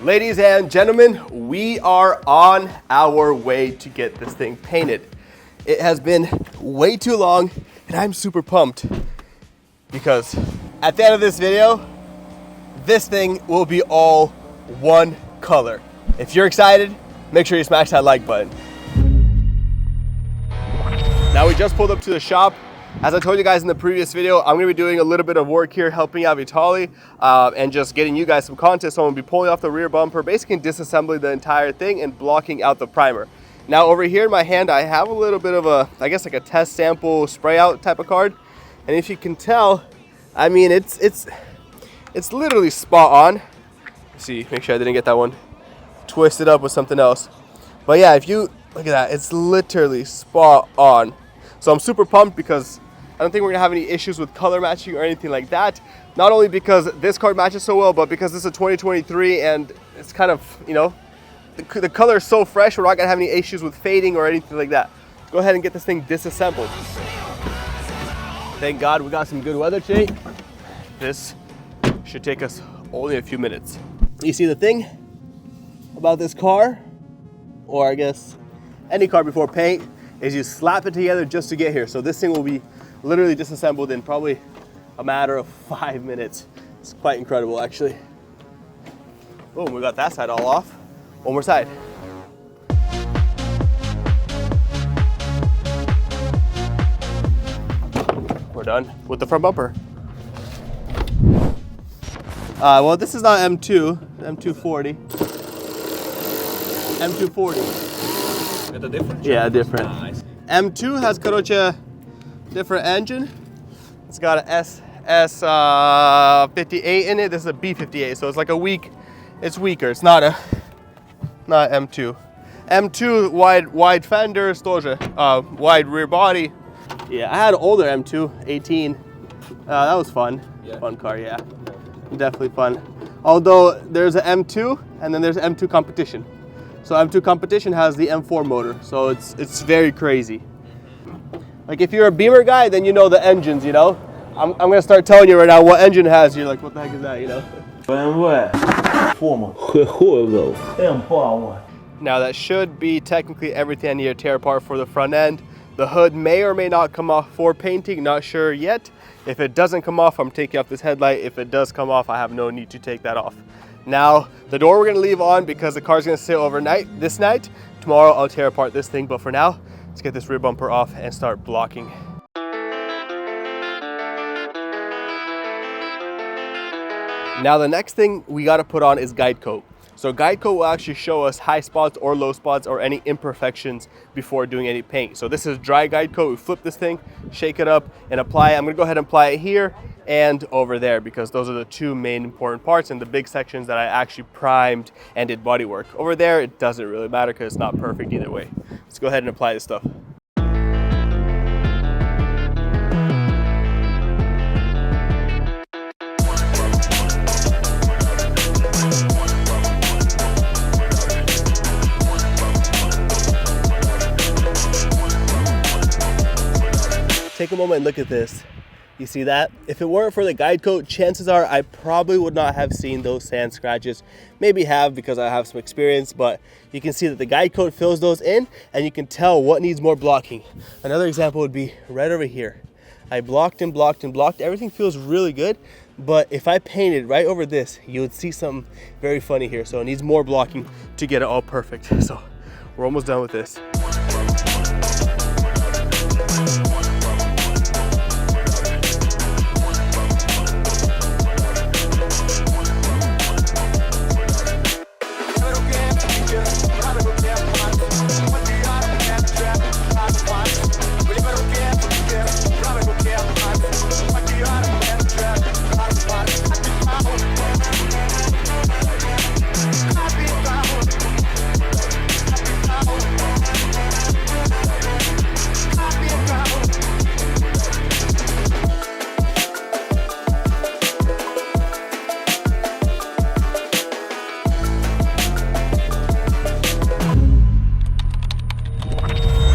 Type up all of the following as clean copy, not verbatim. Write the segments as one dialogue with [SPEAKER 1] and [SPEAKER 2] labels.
[SPEAKER 1] Ladies and gentlemen, we are on our way to get this thing painted. It has been way too long and I'm super pumped because at the end of this video, this thing will be all one color. If you're excited, make sure you smash that like button. Now we just pulled up to the shop. As I told you guys in the previous video, I'm gonna be doing a little bit of work here, helping out Vitaly and just getting you guys some content. So I'm gonna be pulling off the rear bumper, basically disassembling the entire thing and blocking out the primer. Now over here in my hand, I have a little bit of a, I guess like a test sample spray out type of card. And if you can tell, I mean, it's literally spot on. Let's see, make sure I didn't get that one twisted up with something else. But yeah, if you look at that, it's literally spot on. So I'm super pumped because I don't think we're gonna have any issues with color matching or anything like that. Not only because this card matches so well, but because this is a 2023 and it's kind of, you know, the color is so fresh, we're not gonna have any issues with fading or anything like that. Let's go ahead and get this thing disassembled. Thank God we got some good weather today. This should take us only a few minutes. You see, the thing about this car, or I guess any car before paint, is you slap it together just to get here. So this thing will be literally disassembled in probably a matter of 5 minutes. It's quite incredible, actually. Boom, we got that side all off. One more side. We're done with the front bumper. Well, this is not M2, M240. M240.
[SPEAKER 2] The different?
[SPEAKER 1] Yeah, different.
[SPEAKER 2] Nice.
[SPEAKER 1] M2 has a different engine. It's got an SS58 in it. This is a B58, so it's like it's weaker. It's not M2. M2 wide fenders, wide rear body. Yeah, I had an older M2, 18. That was fun.
[SPEAKER 2] Yeah.
[SPEAKER 1] Fun car, yeah. Definitely fun. Although there's an M2 and then there's M2 competition. So M2 competition has the M4 motor, so it's very crazy. Like if you're a Beamer guy, then you know the engines, you know? I'm gonna start telling you right now what engine has. You're like, what the heck is that, you know? Now that should be technically everything I need to tear apart for the front end. The hood may or may not come off for painting, not sure yet. If it doesn't come off, I'm taking off this headlight. If it does come off, I have no need to take that off. Now, the door we're gonna leave on because the car's gonna sit overnight this night. Tomorrow I'll tear apart this thing, but for now, let's get this rear bumper off and start blocking. Now the next thing we gotta put on is guide coat. So guide coat will actually show us high spots or low spots or any imperfections before doing any paint. So this is dry guide coat. We flip this thing, shake it up and apply it. I'm gonna go ahead and apply it here and over there because those are the two main important parts and the big sections that I actually primed and did body work. Over there, it doesn't really matter because it's not perfect either way. Let's go ahead and apply this stuff. Take a moment and look at this. You see that? If it weren't for the guide coat, chances are I probably would not have seen those sand scratches. Maybe have because I have some experience, but you can see that the guide coat fills those in and you can tell what needs more blocking. Another example would be right over here. I blocked and blocked and blocked. Everything feels really good, but if I painted right over this, you would see something very funny here. So it needs more blocking to get it all perfect. So we're almost done with this.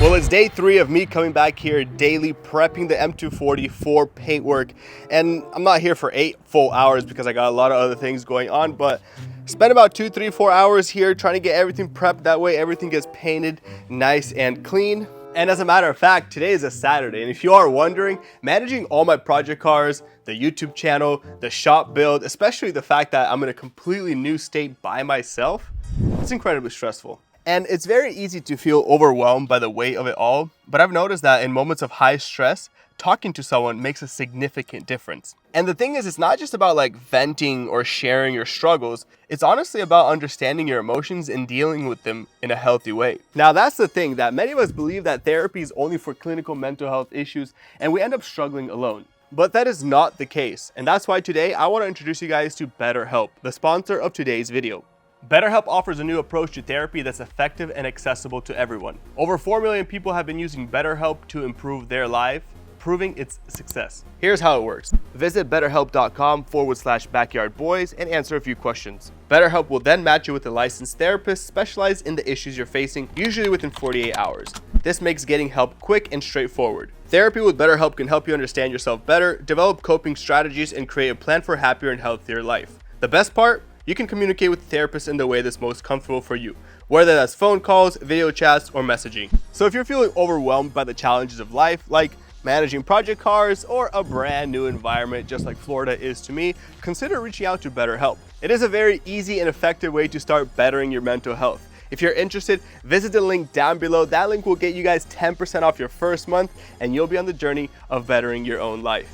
[SPEAKER 1] Well, it's day 3 of me coming back here daily prepping the M240 for paint work, and I'm not here for 8 full hours because I got a lot of other things going on, but Spend about 2, 3, 4 hours here trying to get everything prepped. That way everything gets painted nice and clean. And as a matter of fact, today is a Saturday, and if you are wondering, managing all my project cars, the YouTube channel, the shop build, especially the fact that I'm in a completely new state by myself, it's incredibly stressful. And it's very easy to feel overwhelmed by the weight of it all, but I've noticed that in moments of high stress, talking to someone makes a significant difference. And the thing is, it's not just about like venting or sharing your struggles. It's honestly about understanding your emotions and dealing with them in a healthy way. Now, that's the thing, that many of us believe that therapy is only for clinical mental health issues, and we end up struggling alone. But that is not the case. And that's why today I want to introduce you guys to BetterHelp, the sponsor of today's video. BetterHelp offers a new approach to therapy that's effective and accessible to everyone. Over 4 million people have been using BetterHelp to improve their life, proving its success. Here's how it works. Visit betterhelp.com/BackYardBoyz and answer a few questions. BetterHelp will then match you with a licensed therapist specialized in the issues you're facing, usually within 48 hours. This makes getting help quick and straightforward. Therapy with BetterHelp can help you understand yourself better, develop coping strategies, and create a plan for a happier and healthier life. The best part? You can communicate with the therapist in the way that's most comfortable for you, whether that's phone calls, video chats, or messaging. So if you're feeling overwhelmed by the challenges of life, like managing project cars or a brand new environment just like Florida is to me, consider reaching out to BetterHelp. It is a very easy and effective way to start bettering your mental health. If you're interested, visit the link down below. That link will get you guys 10% off your first month, and you'll be on the journey of bettering your own life.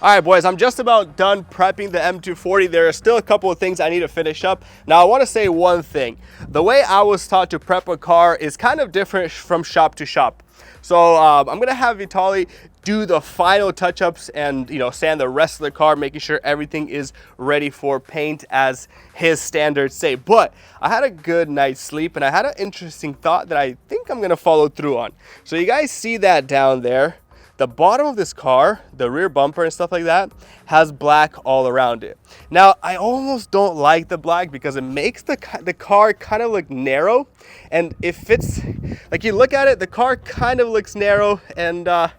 [SPEAKER 1] All right, boys, I'm just about done prepping the M240. There are still a couple of things I need to finish up. Now, I want to say one thing. The way I was taught to prep a car is kind of different from shop to shop. So I'm going to have Vitaly do the final touch-ups and, sand the rest of the car, making sure everything is ready for paint as his standards say. But I had a good night's sleep, and I had an interesting thought that I think I'm going to follow through on. So you guys see that down there? The bottom of this car, the rear bumper and stuff like that, has black all around it. Now, I almost don't like the black because it makes the car kind of look narrow, and it fits, like you look at it, the car kind of looks narrow, and I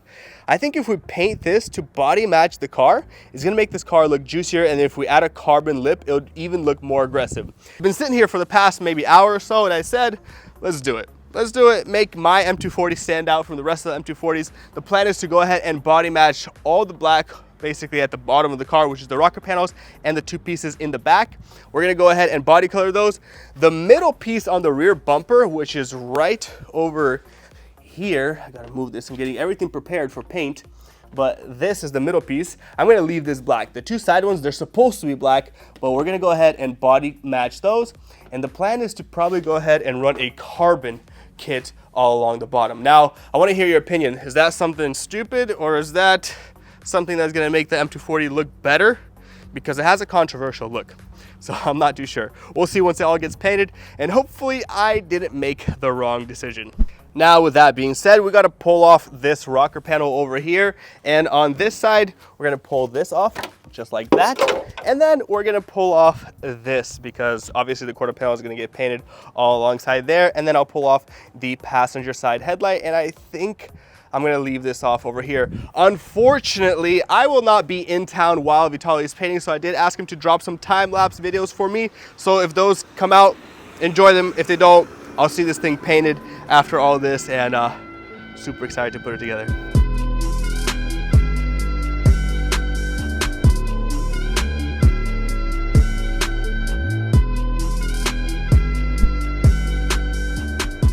[SPEAKER 1] think if we paint this to body match the car, it's gonna make this car look juicier, and if we add a carbon lip, it'll even look more aggressive. I've been sitting here for the past maybe hour or so, and I said, let's do it. Let's do it, make my M240 stand out from the rest of the M240s. The plan is to go ahead and body match all the black basically at the bottom of the car, which is the rocker panels and the two pieces in the back. We're gonna go ahead and body color those. The middle piece on the rear bumper, which is right over here, I gotta move this, I'm getting everything prepared for paint, but this is the middle piece. I'm gonna leave this black. The two side ones, they're supposed to be black, but we're gonna go ahead and body match those. And the plan is to probably go ahead and run a carbon kit all along the bottom. Now, I want to hear your opinion. Is that something stupid, or is that something that's going to make the M240 look better? Because it has a controversial look, so I'm not too sure. We'll see once it all gets painted, and hopefully I didn't make the wrong decision. Now, with that being said, we got to pull off this rocker panel over here, and on this side we're going to pull this off just like that, and then we're going to pull off this because obviously the quarter panel is going to get painted all alongside there, and then I'll pull off the passenger side headlight, and I think I'm going to leave this off over here. Unfortunately, I will not be in town while Vitaly is painting, so I did ask him to drop some time-lapse videos for me, so if those come out, enjoy them. If they don't, I'll see this thing painted after all this, and super excited to put it together.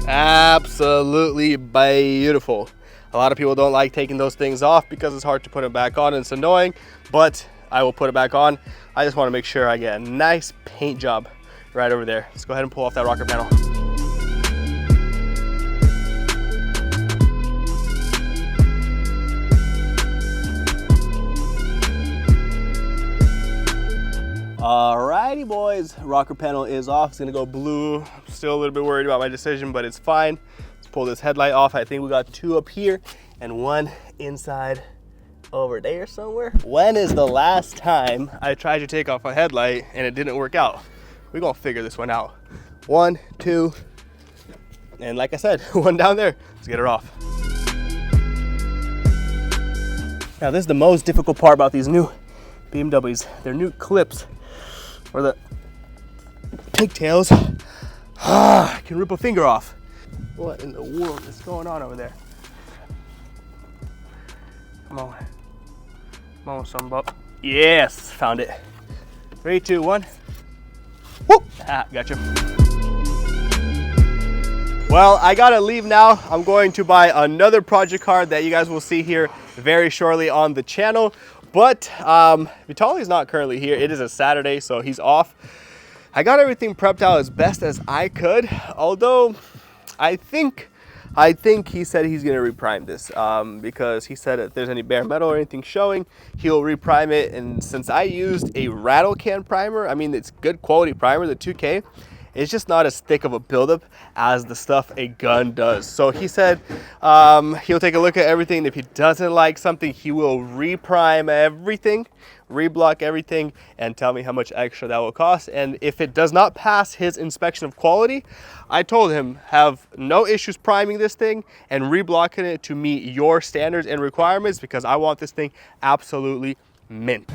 [SPEAKER 1] Absolutely beautiful. A lot of people don't like taking those things off because it's hard to put it back on and it's annoying, but I will put it back on. I just want to make sure I get a nice paint job right over there. Let's go ahead and pull off that rocker panel. Alrighty, boys, rocker panel is off. It's gonna go blue. I'm still a little bit worried about my decision, but it's fine. Let's pull this headlight off. I think we got two up here and one inside over there somewhere. When is the last time I tried to take off a headlight and it didn't work out? We're gonna figure this one out. 1, 2, and like I said, one down there. Let's get her off. Now, this is the most difficult part about these new BMWs, their new clips or the pigtails can rip a finger off. What in the world is going on over there? Come on. Come on, son, bub. Yes, found it. 3, 2, 1. Whoop! Ah, gotcha. Well, I gotta leave now. I'm going to buy another project car that you guys will see here very shortly on the channel. But Vitali's not currently here. It is a Saturday, so he's off. I got everything prepped out as best as I could, although I think he said he's gonna reprime this because he said if there's any bare metal or anything showing, he'll reprime it. And since I used a rattle can primer, I mean, it's good quality primer, the 2K, it's just not as thick of a buildup as the stuff a gun does. So he said he'll take a look at everything. If he doesn't like something, he will reprime everything, reblock everything, and tell me how much extra that will cost. And if it does not pass his inspection of quality, I told him have no issues priming this thing and reblocking it to meet your standards and requirements, because I want this thing absolutely mint.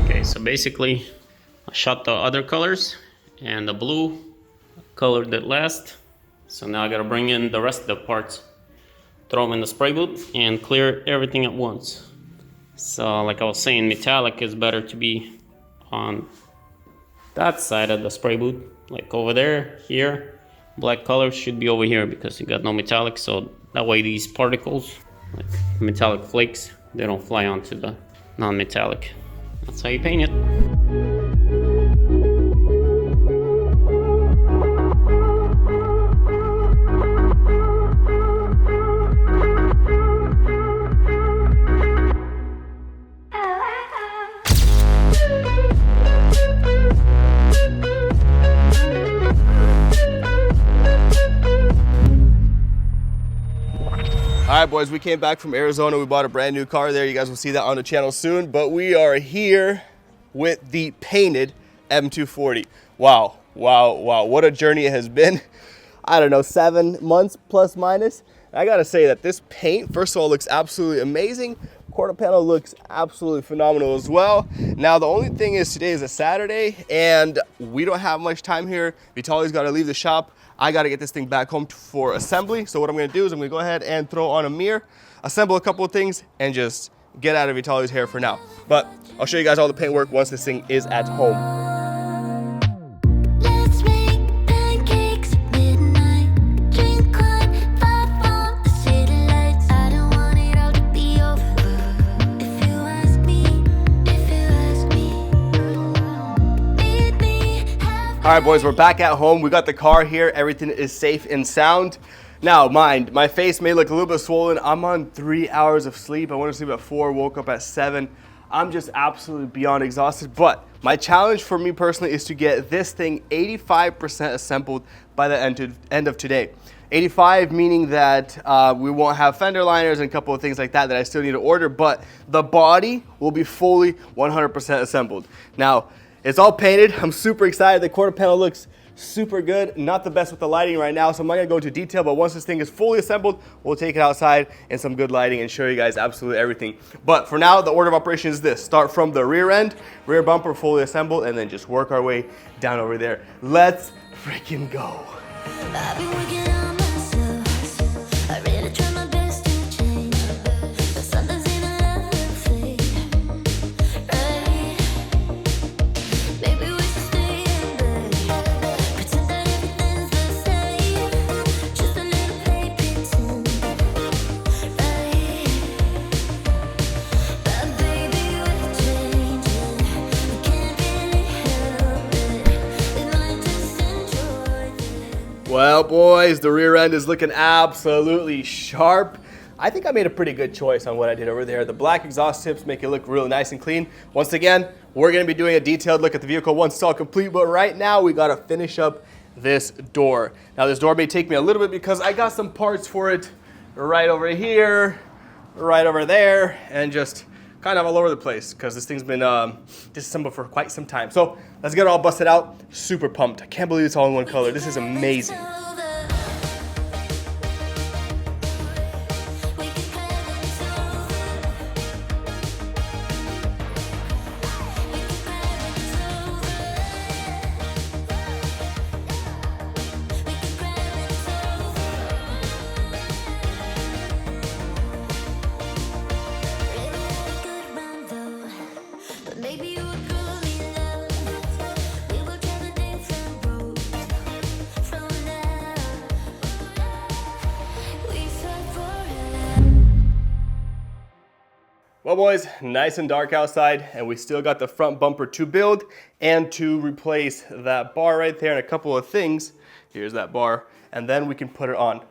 [SPEAKER 2] Okay, so basically I shot the other colors and the blue colored it last. So now I gotta bring in the rest of the parts, throw them in the spray booth and clear everything at once. So like I was saying, metallic is better to be on that side of the spray booth, like over there, here. Black colors should be over here because you got no metallic, so that way these particles, like metallic flakes, they don't fly onto the non-metallic. That's how you paint it.
[SPEAKER 1] All right, boys, we came back from Arizona. We bought a brand new car there. You guys will see that on the channel soon. But we are here with the painted M240. Wow, wow, wow. What a journey it has been. I don't know, 7 months plus minus. I gotta say that this paint, first of all, looks absolutely amazing. Quarter panel looks absolutely phenomenal as well. Now, the only thing is today is a Saturday and we don't have much time here. Vitali's gotta leave the shop. I gotta get this thing back home for assembly. So what I'm gonna do is I'm gonna go ahead and throw on a mirror, assemble a couple of things, and just get out of Vitali's hair for now. But I'll show you guys all the paint work once this thing is at home. All right, boys, we're back at home. We got the car here. Everything is safe and sound. Now, mind, my face may look a little bit swollen. I'm on 3 hours of sleep. I went to sleep at 4, woke up at 7. I'm just absolutely beyond exhausted. But my challenge for me personally is to get this thing 85% assembled by the end of today. 85 meaning that we won't have fender liners and a couple of things like that I still need to order, but the body will be fully 100% assembled. Now, it's all painted. I'm super excited. The quarter panel looks super good. Not the best with the lighting right now, so I'm not gonna go into detail, but once this thing is fully assembled, we'll take it outside in some good lighting and show you guys absolutely everything. But for now, the order of operation is this. Start from the rear end, rear bumper fully assembled, and then just work our way down over there. Let's freaking go. I've been working on myself. I really try my best to change, but sometimes in a love fade. Maybe we should stay in bed, pretend that everything's the same, just a little play pretend. But baby, we're changing, we can't really help it. We might just enjoy this. Well, boys, the rear end is looking absolutely sharp. I think I made a pretty good choice on what I did over there. The black exhaust tips make it look really nice and clean. Once again, we're gonna be doing a detailed look at the vehicle once it's all complete, but right now we gotta finish up this door. Now this door may take me a little bit because I got some parts for it right over here, right over there, and just kind of all over the place because this thing's been disassembled for quite some time. So let's get it all busted out. Super pumped. I can't believe it's all in one color. This is amazing. Well, boys, nice and dark outside, and we still got the front bumper to build and to replace that bar right there and a couple of things. Here's that bar, and then we can put it on.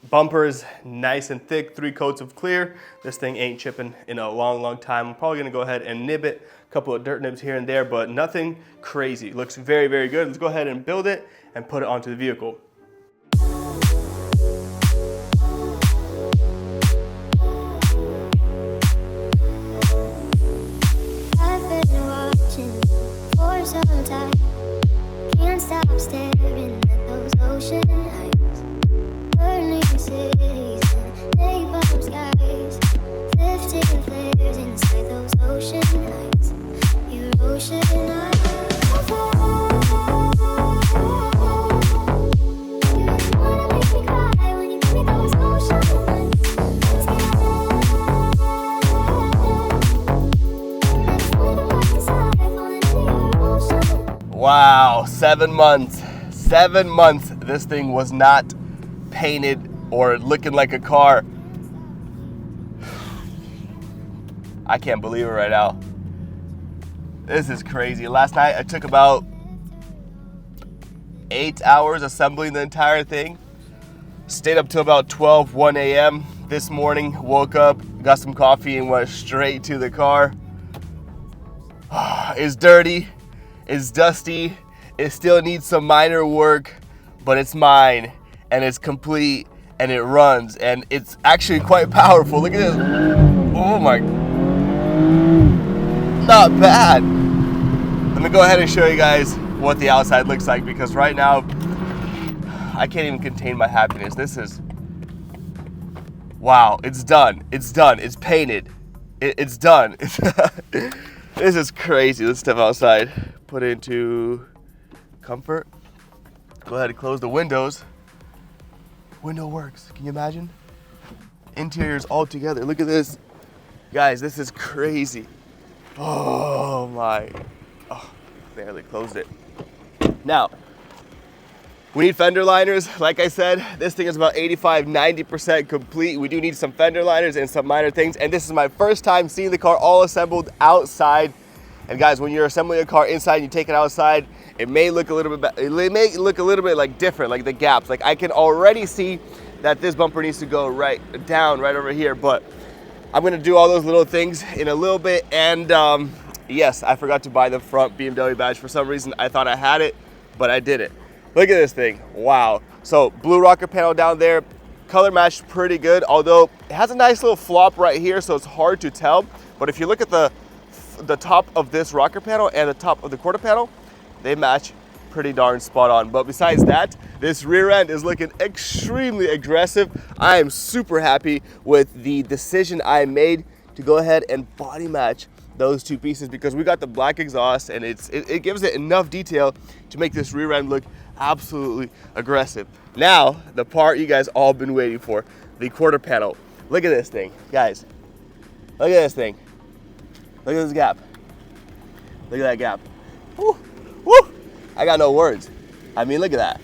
[SPEAKER 1] Bumper is nice and thick, 3 coats of clear. This thing ain't chipping in a long, long time. I'm probably gonna go ahead and nib it, a couple of dirt nibs here and there, but nothing crazy. Looks very, very good. Let's go ahead and build it and put it onto the vehicle.
[SPEAKER 3] Can't stop staring at those ocean lights, burning cities and napalm skies, 15 flares inside those ocean lights, your ocean lights. You really wanna make me cry when you give me those ocean lights. Let's get
[SPEAKER 1] Wow, 7 months. 7 months this thing was not painted or looking like a car. I can't believe it right now. This is crazy. Last night I took about 8 hours assembling the entire thing. Stayed up till about 1 a.m. This morning, woke up, got some coffee and went straight to the car. It's dirty. It's dusty, it still needs some minor work, but it's mine, and it's complete, and it runs, and it's actually quite powerful. Look at this. Oh my, not bad. Let me go ahead and show you guys what the outside looks like, because right now, I can't even contain my happiness. This is, wow, it's done. It's done, it's painted. It's done. This is crazy. Let's step outside. Put it into comfort. Go ahead and close the windows. Window works. Can you imagine? Interiors all together. Look at this. Guys, this is crazy. Oh my. Oh, barely closed it. Now, we need fender liners. Like I said, this thing is about 85-90% complete. We do need some fender liners and some minor things. And this is my first time seeing the car all assembled outside. And guys, when you're assembling a car inside and you take it outside, it may look a little bit like different, like the gaps. Like I can already see that this bumper needs to go right over here, but I'm gonna do all those little things in a little bit. And yes, I forgot to buy the front BMW badge. For some reason, I thought I had it, but I didn't. Look at this thing, wow. So blue rocker panel down there, color matched pretty good, although it has a nice little flop right here, so it's hard to tell. But if you look at the top of this rocker panel and the top of the quarter panel, they match pretty darn spot on. But besides that, this rear end is looking extremely aggressive. I am super happy with the decision I made to go ahead and body match those two pieces, because we got the black exhaust and it gives it enough detail to make this rear end look absolutely aggressive. Now, the part you guys all been waiting for, the quarter panel. Look at this thing, guys. Look at this thing. Look at this gap. Look at that gap. Woo, woo. I got no words. I mean, look at that.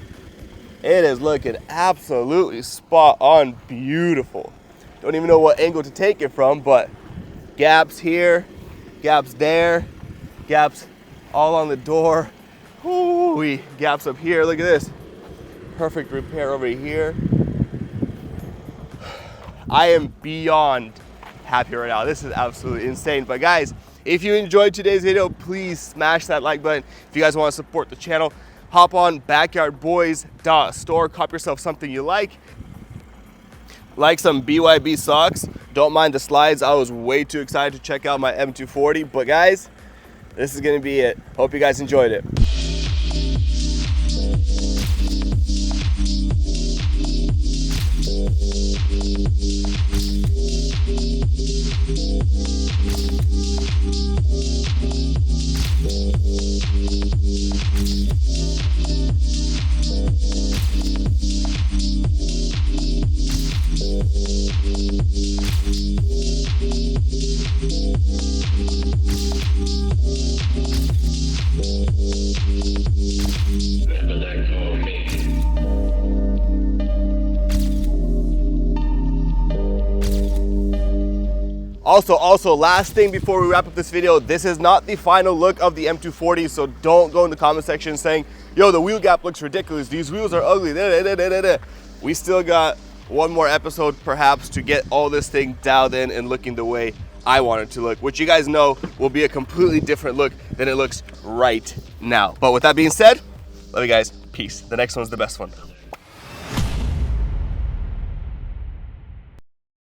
[SPEAKER 1] It is looking absolutely spot on beautiful. Don't even know what angle to take it from, but gaps here, gaps there, gaps all on the door. Ooh, gaps up here. Look at this. Perfect repair over here. I am beyond happy right now. This is absolutely insane. But guys, if you enjoyed today's video, please smash that like button. If you guys want to support the channel, hop on BackYardBoyz.store, cop yourself something you like some BYB socks. Don't mind the slides. I was way too excited to check out my M240. But guys, this is going to be it. Hope you guys enjoyed it. Also, last thing before we wrap up this video, this is not the final look of the M240, so don't go in the comment section saying, yo, the wheel gap looks ridiculous, these wheels are ugly, We still got one more episode perhaps to get all this thing dialed in and looking the way I want it to look, which you guys know will be a completely different look than it looks right now. But with that being said, love you guys, peace. The next one's the best one.